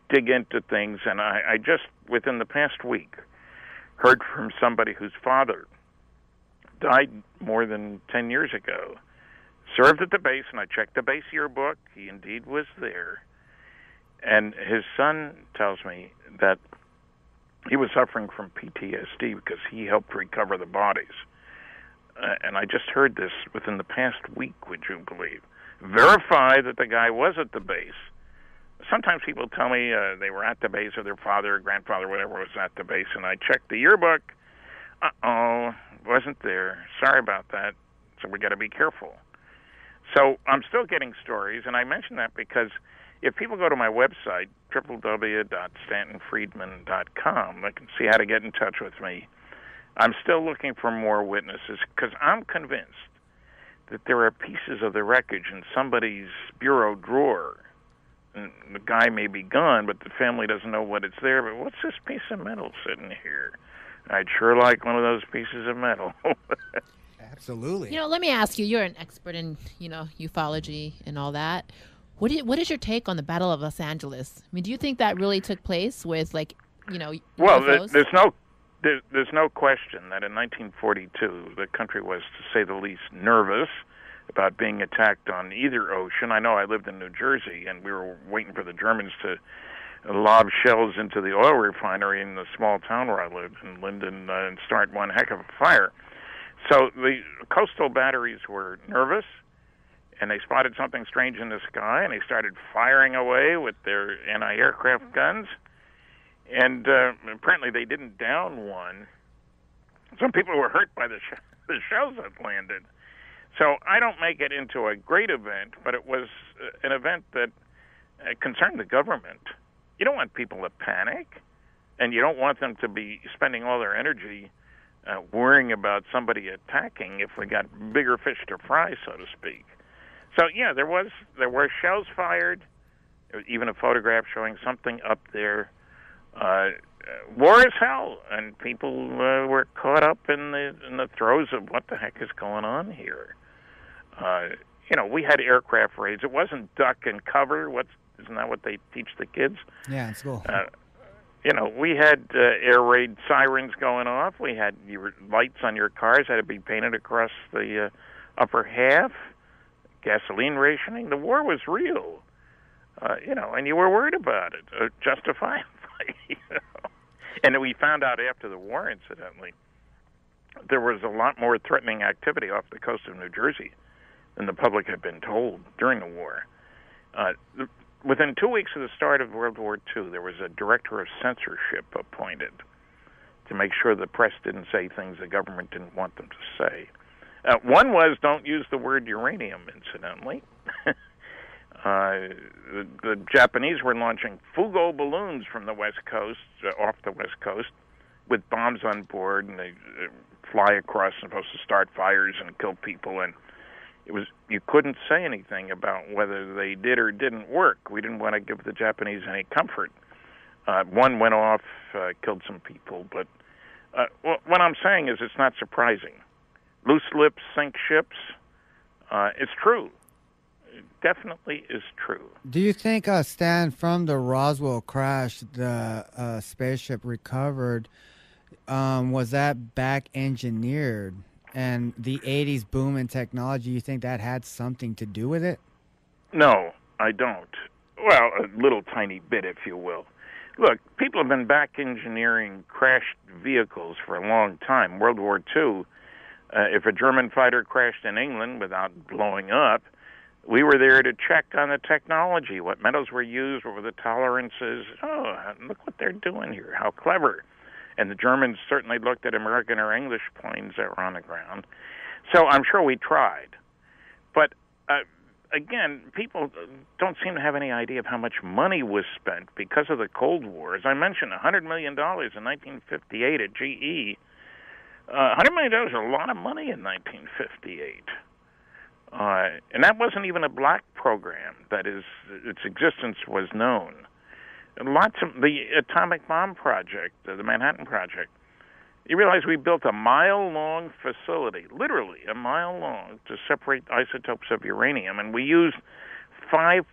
dig into things. And I just, within the past week, heard from somebody whose father died more than 10 years ago, served at the base, and I checked the base yearbook. He indeed was there. And his son tells me that he was suffering from PTSD because he helped recover the bodies. And I just heard this within the past week, would you believe? Verify that the guy was at the base. Sometimes people tell me they were at the base or their father or grandfather, whatever, was at the base, and I checked the yearbook. Wasn't there. Sorry about that. So we got to be careful. So I'm still getting stories, and I mention that because if people go to my website, www.stantonfriedman.com, they can see how to get in touch with me. I'm still looking for more witnesses because I'm convinced that there are pieces of the wreckage in somebody's bureau drawer. And the guy may be gone, but the family doesn't know what it's there. But what's this piece of metal sitting here? I'd sure like one of those pieces of metal. Absolutely. Let me ask you, you're an expert in, ufology and all that. What is your take on the Battle of Los Angeles? I mean, do you think that really took place with, UFOs? Well, there's no question that in 1942 the country was, to say the least, nervous about being attacked on either ocean. I know I lived in New Jersey, and we were waiting for the Germans to lob shells into the oil refinery in the small town where I lived in Linden and start one heck of a fire. So the coastal batteries were nervous, and they spotted something strange in the sky, and they started firing away with their anti-aircraft guns. And apparently they didn't down one. Some people were hurt by the shells that landed. So I don't make it into a great event, but it was an event that concerned the government. You don't want people to panic, and you don't want them to be spending all their energy worrying about somebody attacking if we got bigger fish to fry, so to speak. So, yeah, there were shells fired. There was even a photograph showing something up there. War is hell, and people were caught up in the throes of what the heck is going on here. We had aircraft raids. It wasn't duck and cover. Isn't that what they teach the kids? Yeah, in school. We had air raid sirens going off. We had your lights on your cars had to be painted across the upper half. Gasoline rationing. The war was real, and you were worried about it, justifiably. And we found out after the war, incidentally, there was a lot more threatening activity off the coast of New Jersey than the public had been told during the war. Within 2 weeks of the start of World War II, there was a director of censorship appointed to make sure the press didn't say things the government didn't want them to say. One was, don't use the word uranium, incidentally. The Japanese were launching Fugo balloons from the West Coast, off the West Coast, with bombs on board, and they fly across, supposed to start fires and kill people, and you couldn't say anything about whether they did or didn't work. We didn't want to give the Japanese any comfort. One went off, killed some people, but what I'm saying is it's not surprising. Loose lips sink ships. It's true. It definitely is true. Do you think, Stan, from the Roswell crash, the spaceship recovered, was that back engineered? And the 80s boom in technology, you think that had something to do with it? No, I don't. Well, a little tiny bit, if you will. Look, people have been back engineering crashed vehicles for a long time. World War II, if a German fighter crashed in England without blowing up, we were there to check on the technology, what metals were used, what were the tolerances. Oh, look what they're doing here, how clever. And the Germans certainly looked at American or English planes that were on the ground. So I'm sure we tried. But again, people don't seem to have any idea of how much money was spent because of the Cold War. As I mentioned, $100 million in 1958 at GE. $100 million is a lot of money in 1958. And that wasn't even a black program. That is, its existence was known. Lots of the atomic bomb project, the Manhattan Project. You realize we built a mile-long facility, literally a mile long, to separate isotopes of uranium, and we used 5%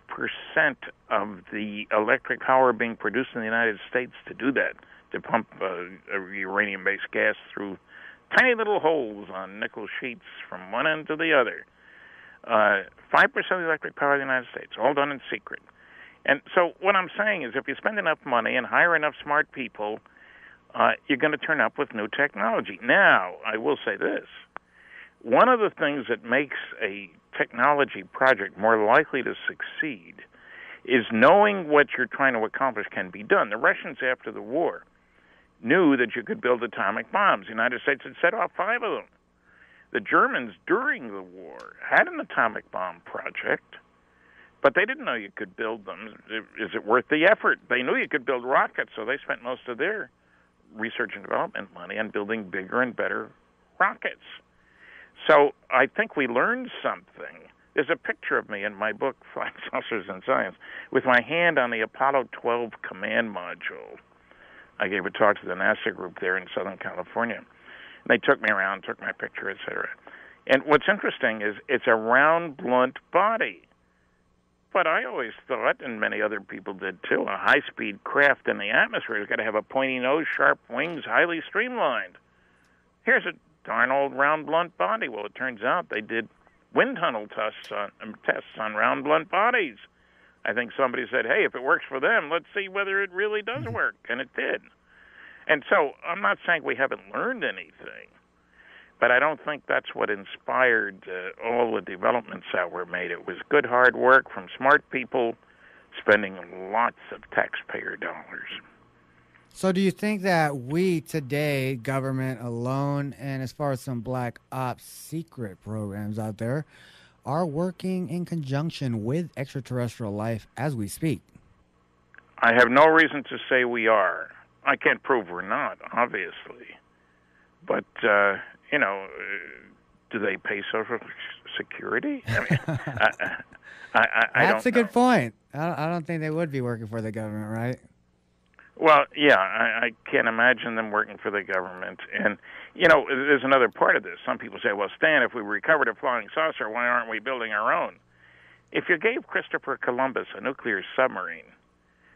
of the electric power being produced in the United States to do that, to pump a uranium-based gas through tiny little holes on nickel sheets from one end to the other. 5% of the electric power of the United States, all done in secret. And so what I'm saying is if you spend enough money and hire enough smart people, you're going to turn up with new technology. Now, I will say this. One of the things that makes a technology project more likely to succeed is knowing what you're trying to accomplish can be done. The Russians, after the war, knew that you could build atomic bombs. The United States had set off 5 of them. The Germans, during the war, had an atomic bomb project, but they didn't know you could build them. Is it worth the effort? They knew you could build rockets, so they spent most of their research and development money on building bigger and better rockets. So I think we learned something. There's a picture of me in my book, Flying Saucers and Science, with my hand on the Apollo 12 command module. I gave a talk to the NASA group there in Southern California. They took me around, took my picture, etc. And what's interesting is it's a round, blunt body. But I always thought, and many other people did too, a high-speed craft in the atmosphere has got to have a pointy nose, sharp wings, highly streamlined. Here's a darn old round, blunt body. Well, it turns out they did wind tunnel tests on round, blunt bodies. I think somebody said, hey, if it works for them, let's see whether it really does work. And it did. And so I'm not saying we haven't learned anything, but I don't think that's what inspired all the developments that were made. It was good, hard work from smart people spending lots of taxpayer dollars. So do you think that we today, government alone, and as far as some black ops secret programs out there, are working in conjunction with extraterrestrial life as we speak? I have no reason to say we are. I can't prove we're not, obviously. But, do they pay Social Security? I mean, That's a good point. I don't think they would be working for the government, right? Well, yeah, I can't imagine them working for the government. And, there's another part of this. Some people say, well, Stan, if we recovered a flying saucer, why aren't we building our own? If you gave Christopher Columbus a nuclear submarine,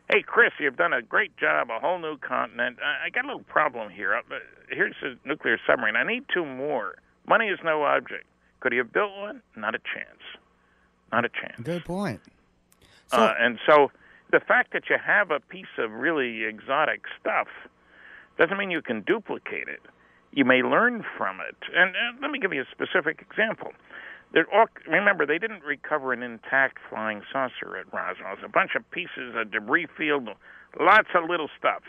hey, Chris, you've done a great job, a whole new continent. I got a little problem here. Here's a nuclear submarine. I need 2 more. Money is no object. Could he have built one? Not a chance. Not a chance. Good point. And so the fact that you have a piece of really exotic stuff doesn't mean you can duplicate it. You may learn from it. And let me give you a specific example. Remember, they didn't recover an intact flying saucer at Roswell. It's a bunch of pieces, a debris field, lots of little stuff.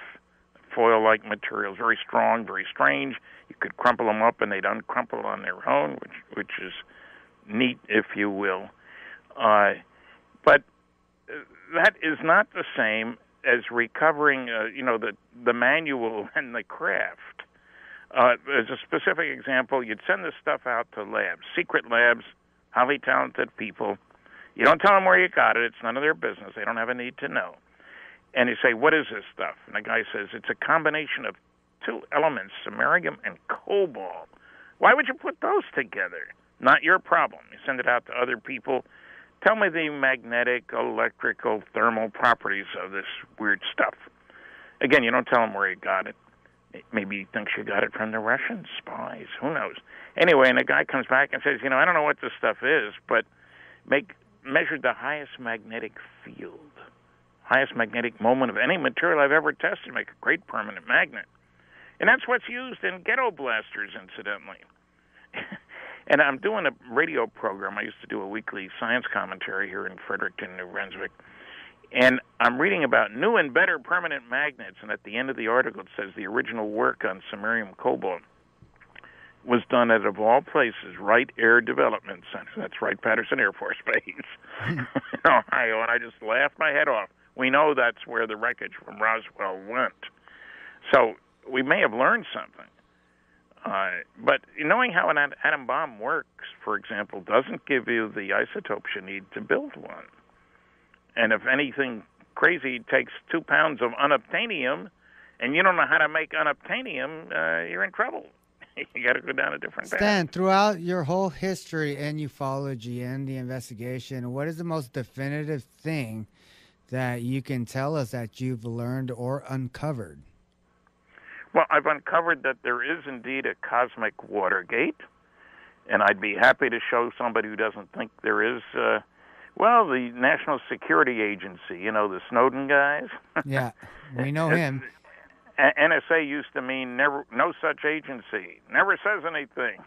Foil-like materials, very strong, very strange. You could crumple them up and they'd uncrumple on their own, which is neat, if you will. But that is not the same as recovering, the manual and the craft. As a specific example, you'd send this stuff out to labs, secret labs, highly talented people. You don't tell them where you got it. It's none of their business. They don't have a need to know. And you say, what is this stuff? And the guy says, it's a combination of 2 elements, samarium and cobalt. Why would you put those together? Not your problem. You send it out to other people. Tell me the magnetic, electrical, thermal properties of this weird stuff. Again, you don't tell them where you got it. Maybe he thinks you got it from the Russian spies. Who knows? Anyway, and the guy comes back and says, I don't know what this stuff is, but measure the highest magnetic field. highest magnetic moment of any material I've ever tested to make a great permanent magnet. And that's what's used in ghetto blasters, incidentally. And I'm doing a radio program. I used to do a weekly science commentary here in Fredericton, New Brunswick. And I'm reading about new and better permanent magnets. And at the end of the article, it says the original work on samarium cobalt was done at, of all places, Wright Air Development Center. That's Wright-Patterson Air Force Base in Ohio. And I just laughed my head off. We know that's where the wreckage from Roswell went. So we may have learned something. But knowing how an atom bomb works, for example, doesn't give you the isotopes you need to build one. And if anything crazy takes 2 pounds of unobtainium, and you don't know how to make unobtainium, you're in trouble. You got to go down a different path. Stan, throughout your whole history and ufology and the investigation, what is the most definitive thing that you can tell us that you've learned or uncovered? Well, I've uncovered that there is indeed a cosmic Watergate, and I'd be happy to show somebody who doesn't think there is, the National Security Agency, the Snowden guys. Yeah, we know him. NSA used to mean never, no such agency, never says anything.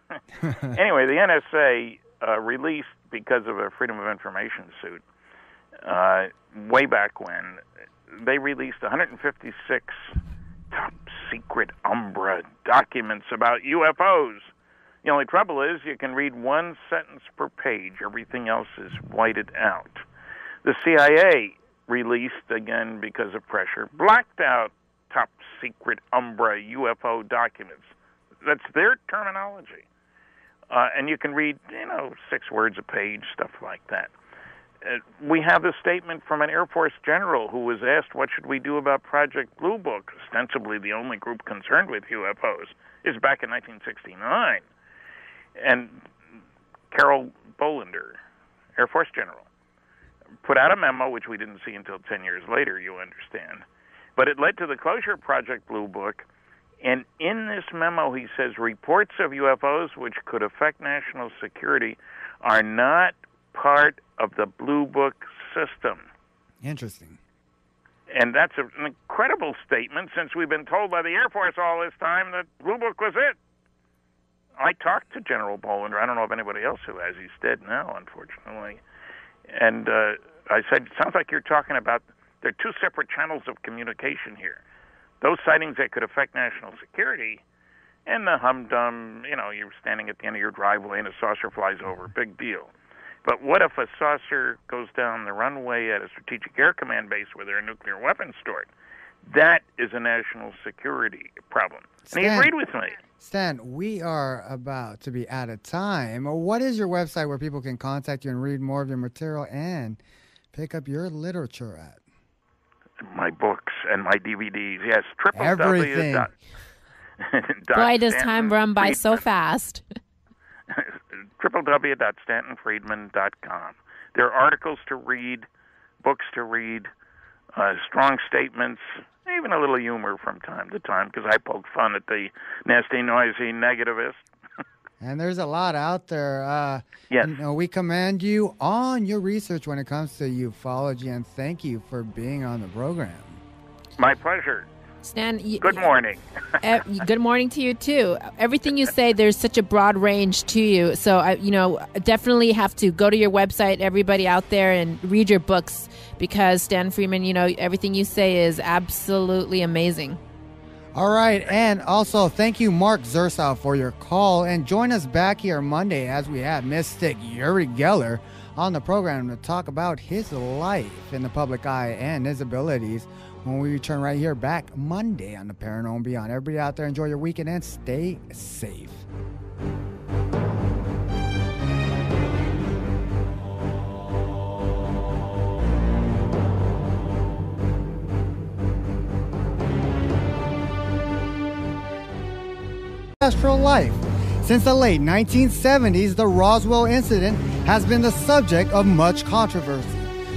Anyway, the NSA released, because of a Freedom of Information suit, way back when, they released 156 top-secret Umbra documents about UFOs. The only trouble is you can read one sentence per page. Everything else is whited out. The CIA released, again because of pressure, blacked out top-secret Umbra UFO documents. That's their terminology. And you can read, 6 words a page, stuff like that. We have a statement from an Air Force general who was asked, what should we do about Project Blue Book, ostensibly the only group concerned with UFOs, is back in 1969. And Carol Bolander, Air Force general, put out a memo, which we didn't see until 10 years later, you understand. But it led to the closure of Project Blue Book. And in this memo, he says, reports of UFOs which could affect national security are not part of the Blue Book system. Interesting. And that's an incredible statement, since we've been told by the Air Force all this time that Blue Book was it. I talked to General Bolander. I don't know of anybody else who has. He's dead now, unfortunately. And I said, it sounds like you're talking about, there are 2 separate channels of communication here. Those sightings that could affect national security, and the humdum, you're standing at the end of your driveway and a saucer flies over, big deal. But what if a saucer goes down the runway at a Strategic Air Command base where there are nuclear weapons stored? That is a national security problem. And he agreed with me. Stan, we are about to be out of time. What is your website where people can contact you and read more of your material and pick up your literature at? My books and my DVDs, yes. Everything. Boy, does time run by so fast. www.stantonfriedman.com. There are articles to read, books to read, strong statements, even a little humor from time to time, because I poke fun at the nasty, noisy negativist. And there's a lot out there. Yes. We commend you on your research when it comes to ufology, and thank you for being on the program. My pleasure. Stan, good morning. Good morning to you, too. Everything you say, there's such a broad range to you. So, definitely have to go to your website, everybody out there, and read your books, because Stan Friedman, everything you say is absolutely amazing. All right. And also, thank you, Mark Zersow, for your call. And join us back here Monday as we have Mystic Uri Geller on the program to talk about his life in the public eye and his abilities when we return right here back Monday on the Paranormal and Beyond. Everybody out there, enjoy your weekend and stay safe. Astral life. Since the late 1970s, the Roswell incident has been the subject of much controversy.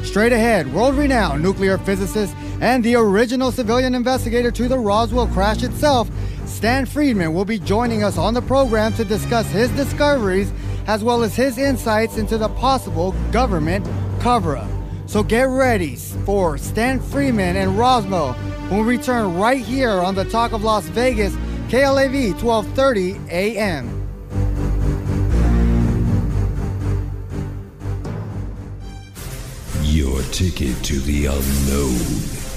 Straight ahead, world-renowned nuclear physicist and the original civilian investigator to the Roswell crash itself, Stan Friedman, will be joining us on the program to discuss his discoveries as well as his insights into the possible government cover-up. So get ready for Stanton Friedman and ROSWELL when we return right here on the Talk of Las Vegas, KLAV 1230 AM. Your ticket to the unknown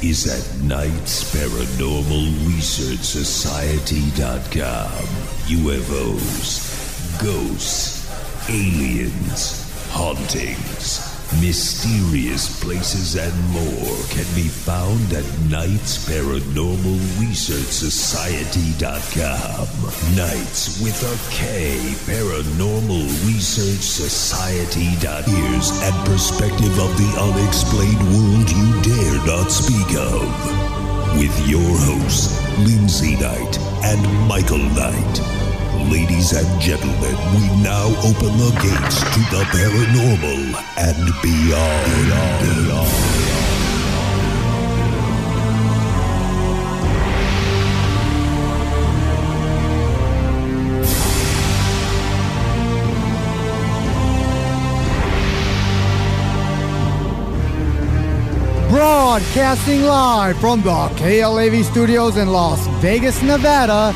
is at KnightsParanormalResearchSociety.com. UFOs, ghosts, aliens, hauntings, mysterious places, and more can be found at KnightsParanormalResearchSociety.com. Knights with a K, Paranormal Research Society.com. Ears and perspective of the unexplained world you dare not speak of. With your hosts, Lindsay Knight and Michael Knight. Ladies and gentlemen, we now open the gates to the paranormal and beyond. Broadcasting live from the KLAV studios in Las Vegas, Nevada,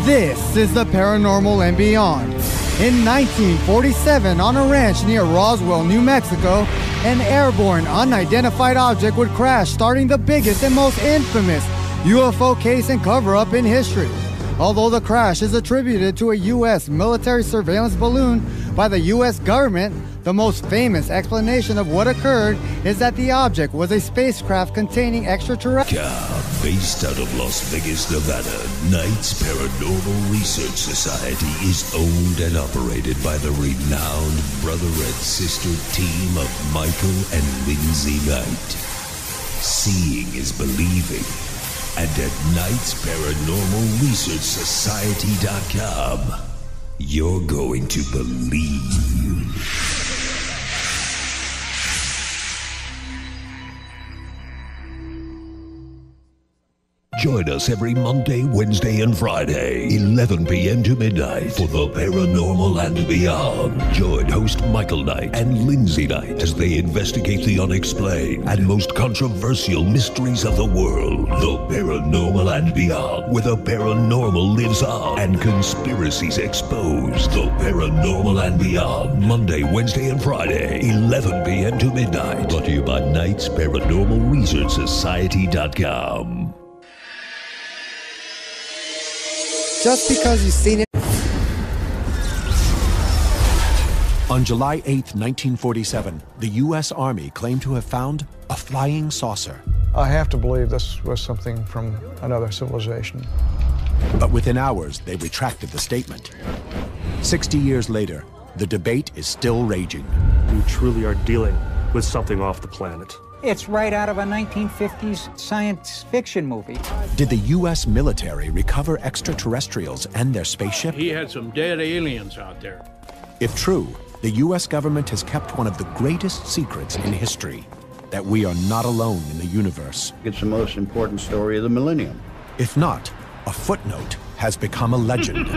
this is the Paranormal and Beyond. In 1947, on a ranch near Roswell, New Mexico, an airborne unidentified object would crash, starting the biggest and most infamous UFO case and cover-up in history. Although the crash is attributed to a U.S. military surveillance balloon by the U.S. government, the most famous explanation of what occurred is that the object was a spacecraft containing extraterrestrials. Based out of Las Vegas, Nevada, Knights Paranormal Research Society is owned and operated by the renowned brother and sister team of Michael and Lindsay Knight. Seeing is believing. And at KnightsParanormalResearchSociety.com, you're going to believe. Join us every Monday, Wednesday, and Friday, 11 p.m. to midnight, for the Paranormal and Beyond. Join host Michael Knight and Lindsay Knight as they investigate the unexplained and most controversial mysteries of the world. The Paranormal and Beyond, where the paranormal lives on and conspiracies exposed. The Paranormal and Beyond, Monday, Wednesday, and Friday, 11 p.m. to midnight. Brought to you by Knights Paranormal Research Society.com. Just because you've seen it. On July 8, 1947, the U.S. Army claimed to have found a flying saucer. I have to believe this was something from another civilization. But within hours, they retracted the statement. 60 years later, the debate is still raging. We truly are dealing with something off the planet. It's right out of a 1950s science fiction movie. Did the U.S. military recover extraterrestrials and their spaceship? He had some dead aliens out there. If true, the U.S. government has kept one of the greatest secrets in history, that we are not alone in the universe. It's the most important story of the millennium. If not, a footnote has become a legend.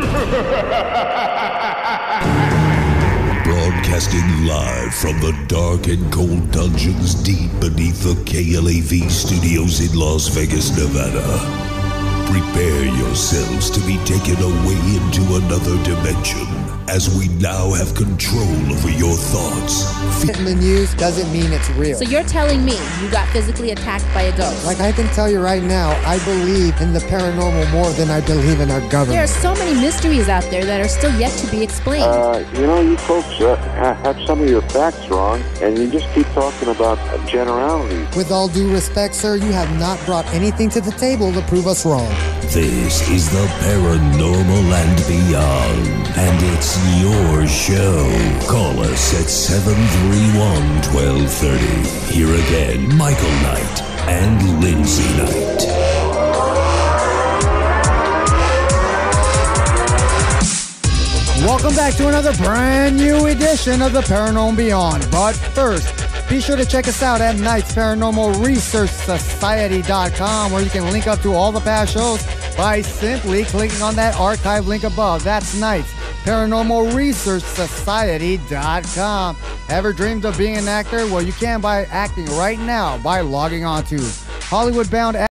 Broadcasting live from the dark and cold dungeons deep beneath the KLAV studios in Las Vegas, Nevada. Prepare yourselves to be taken away into another dimension, as we now have control over your thoughts. In the news doesn't mean it's real. So you're telling me you got physically attacked by a ghost? Like I can tell you right now, I believe in the paranormal more than I believe in our government. There are so many mysteries out there that are still yet to be explained. You folks have some of your facts wrong, and you just keep talking about generalities. With all due respect, sir, you have not brought anything to the table to prove us wrong. This is the Paranormal and Beyond, and it's your show. Call us at 731-1230. Here again, Michael Knight and Lindsay Knight. Welcome back to another brand new edition of the Paranormal and Beyond. But first, be sure to check us out at Knights Paranormal Research Society.com, where you can link up to all the past shows by simply clicking on that archive link above. That's Knights Paranormal Research Society.com. Ever dreamed of being an actor? Well, you can by acting right now by logging on to Hollywoodbound